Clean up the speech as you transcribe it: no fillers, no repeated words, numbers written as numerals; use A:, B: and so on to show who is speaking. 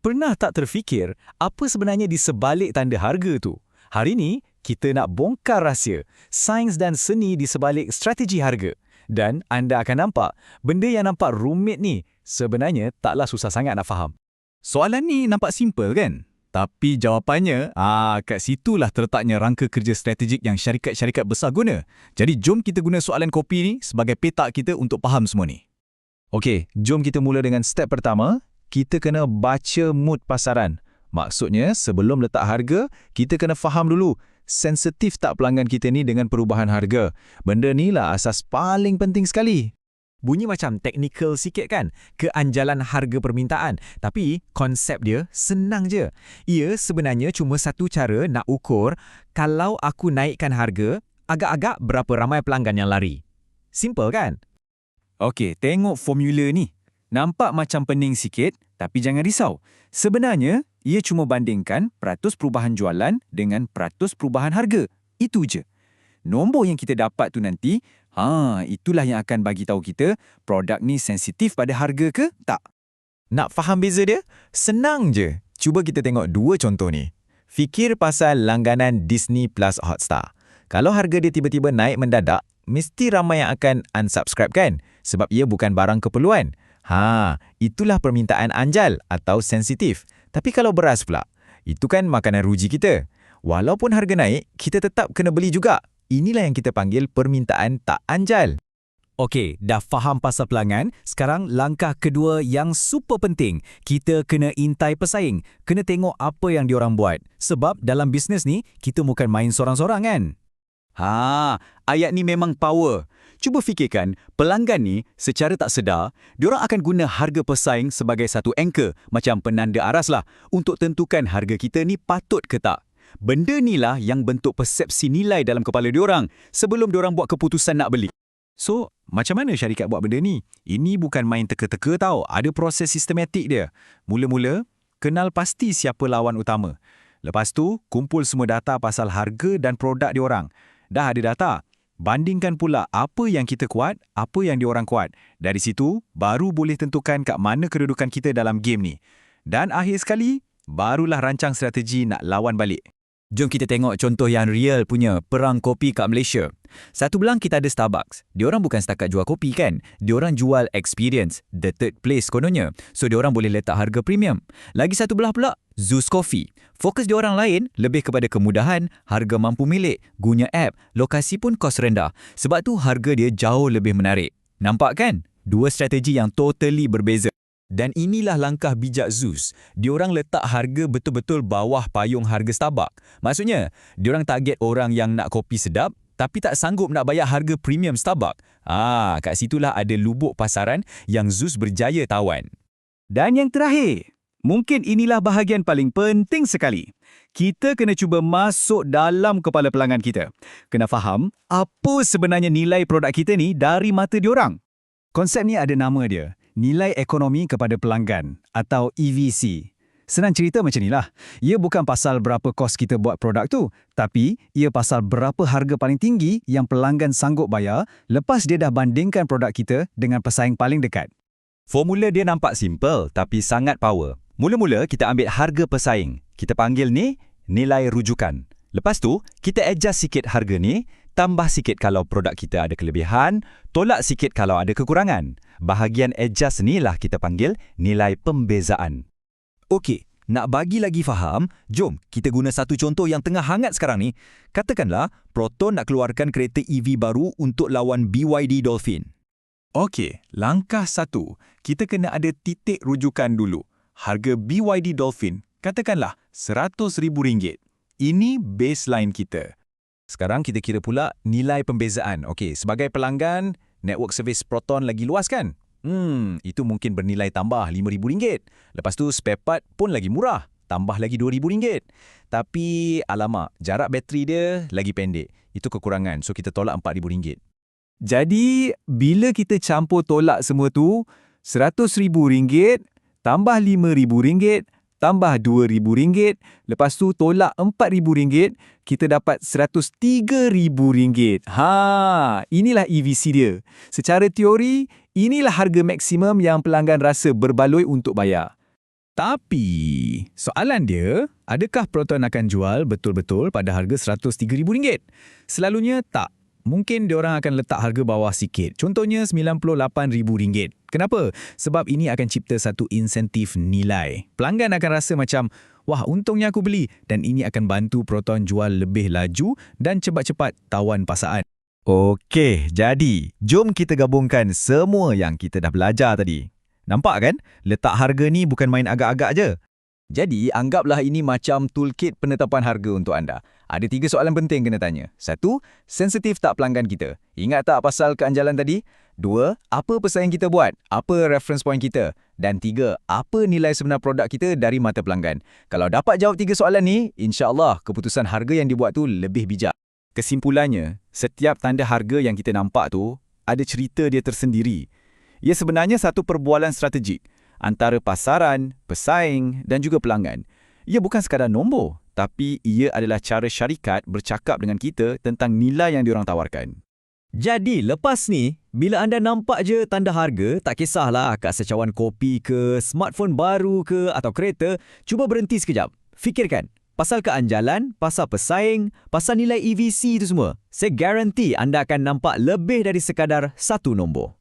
A: Pernah tak terfikir apa sebenarnya di sebalik tanda harga tu? Hari ni, kita nak bongkar rahsia, sains dan seni di sebalik strategi harga. Dan anda akan nampak, benda yang nampak rumit ni sebenarnya taklah susah sangat nak faham.
B: Soalan ni nampak simple kan? Tapi jawapannya, kat situlah terletaknya rangka kerja strategik yang syarikat-syarikat besar guna. Jadi jom kita guna soalan kopi ni sebagai petak kita untuk faham semua ni.
C: Okey, jom kita mula dengan step pertama. Kita kena baca mood pasaran. Maksudnya, sebelum letak harga, kita kena faham dulu sensitif tak pelanggan kita ni dengan perubahan harga. Benda ni lah asas paling penting sekali.
A: Bunyi macam teknikal sikit kan? Keanjalan harga permintaan. Tapi konsep dia senang je. Ia sebenarnya cuma satu cara nak ukur kalau aku naikkan harga, agak-agak berapa ramai pelanggan yang lari. Simple kan?
B: Okey, tengok formula ni. Nampak macam pening sikit, tapi jangan risau. Sebenarnya, ia cuma bandingkan peratus perubahan jualan dengan peratus perubahan harga. Itu je. Nombor yang kita dapat tu nanti, itulah yang akan bagi tahu kita produk ni sensitif pada harga ke tak.
C: Nak faham beza dia? Senang je. Cuba kita tengok dua contoh ni. Fikir pasal langganan Disney Plus Hotstar. Kalau harga dia tiba-tiba naik mendadak, mesti ramai yang akan unsubscribe kan? Sebab ia bukan barang keperluan. Itulah permintaan anjal atau sensitif. Tapi kalau beras pula, itu kan makanan ruji kita. Walaupun harga naik, kita tetap kena beli juga. Inilah yang kita panggil permintaan tak anjal.
A: Okey, dah faham pasal pelanggan. Sekarang langkah kedua yang super penting. Kita kena intai pesaing. Kena tengok apa yang diorang buat. Sebab dalam bisnes ni, kita bukan main sorang-sorang kan?
B: Ayat ni memang power. Cuba fikirkan, pelanggan ni secara tak sedar, diorang akan guna harga pesaing sebagai satu anchor, macam penanda aras lah, untuk tentukan harga kita ni patut ke tak. Benda ni lah yang bentuk persepsi nilai dalam kepala diorang sebelum diorang buat keputusan nak beli.
C: So, macam mana syarikat buat benda ni? Ini bukan main teka-teka tau, ada proses sistematik dia. Mula-mula, kenal pasti siapa lawan utama. Lepas tu, kumpul semua data pasal harga dan produk diorang. Dah ada data, bandingkan pula apa yang kita kuat, apa yang diorang kuat. Dari situ, baru boleh tentukan kat mana kedudukan kita dalam game ni. Dan akhir sekali, barulah rancang strategi nak lawan balik.
B: Jom kita tengok contoh yang real punya perang kopi kat Malaysia. Satu belang kita ada Starbucks. Diorang bukan setakat jual kopi kan? Diorang jual experience, the third place kononnya. So diorang boleh letak harga premium. Lagi satu belah pula, Zeus Coffee. Fokus diorang lain lebih kepada kemudahan, harga mampu milik, guna app, lokasi pun kos rendah. Sebab tu harga dia jauh lebih menarik. Nampak kan? Dua strategi yang totally berbeza.
A: Dan inilah langkah bijak Zeus. Diorang letak harga betul-betul bawah payung harga Starbucks. Maksudnya, diorang target orang yang nak kopi sedap tapi tak sanggup nak bayar harga premium Starbucks. Kat situlah ada lubuk pasaran yang Zeus berjaya tawan.
B: Dan yang terakhir, mungkin inilah bahagian paling penting sekali. Kita kena cuba masuk dalam kepala pelanggan kita. Kena faham apa sebenarnya nilai produk kita ni dari mata diorang. Konsep ni ada nama dia. Nilai ekonomi kepada pelanggan atau EVC. Senang cerita macam inilah. Ia bukan pasal berapa kos kita buat produk tu, tapi ia pasal berapa harga paling tinggi yang pelanggan sanggup bayar lepas dia dah bandingkan produk kita dengan pesaing paling dekat.
C: Formula dia nampak simple tapi sangat power. Mula-mula kita ambil harga pesaing. Kita panggil ni nilai rujukan. Lepas tu, kita adjust sikit harga ni, tambah sikit kalau produk kita ada kelebihan, tolak sikit kalau ada kekurangan. Bahagian adjust ni lah kita panggil nilai pembezaan.
B: Okey, nak bagi lagi faham, jom kita guna satu contoh yang tengah hangat sekarang ni. Katakanlah, Proton nak keluarkan kereta EV baru untuk lawan BYD Dolphin.
C: Okey, langkah satu, kita kena ada titik rujukan dulu. Harga BYD Dolphin, katakanlah RM100,000. Ini baseline kita. Sekarang kita kira pula nilai pembezaan. Okey, sebagai pelanggan, network servis Proton lagi luas kan? Itu mungkin bernilai tambah RM5,000. Lepas tu spare part pun lagi murah, tambah lagi RM2,000. Tapi alamak, jarak bateri dia lagi pendek. Itu kekurangan, so kita tolak RM4,000.
B: Jadi, bila kita campur tolak semua tu, RM100,000 tambah RM5,000 tambah RM2,000, lepas tu tolak RM4,000, kita dapat RM103,000. Inilah EVC dia. Secara teori, inilah harga maksimum yang pelanggan rasa berbaloi untuk bayar. Tapi, soalan dia, adakah Proton akan jual betul-betul pada harga RM103,000? Selalunya tak. Mungkin diorang akan letak harga bawah sikit. Contohnya RM98,000. Kenapa? Sebab ini akan cipta satu insentif nilai. Pelanggan akan rasa macam, wah, untungnya aku beli, dan ini akan bantu Proton jual lebih laju dan cepat-cepat tawan pasaan.
A: Okey, jadi jom kita gabungkan semua yang kita dah belajar tadi. Nampak kan? Letak harga ni bukan main agak-agak je. Jadi, anggaplah ini macam toolkit penetapan harga untuk anda. Ada 3 soalan penting kena tanya. 1. Sensitif tak pelanggan kita? Ingat tak pasal keanjalan tadi? 2. Apa pesaing kita buat? Apa reference point kita? Dan 3. Apa nilai sebenar produk kita dari mata pelanggan? Kalau dapat jawab 3 soalan ni, insya-Allah keputusan harga yang dibuat tu lebih bijak.
B: Kesimpulannya, setiap tanda harga yang kita nampak tu ada cerita dia tersendiri. Ia sebenarnya satu perbualan strategik antara pasaran, pesaing dan juga pelanggan. Ia bukan sekadar nombor, tapi ia adalah cara syarikat bercakap dengan kita tentang nilai yang diorang tawarkan.
A: Jadi, lepas ni, bila anda nampak je tanda harga, tak kisahlah kat secawan kopi ke, smartphone baru ke atau kereta, cuba berhenti sekejap. Fikirkan, pasal keanjalan, pasal pesaing, pasal nilai EVC itu semua. Saya garanti anda akan nampak lebih dari sekadar satu nombor.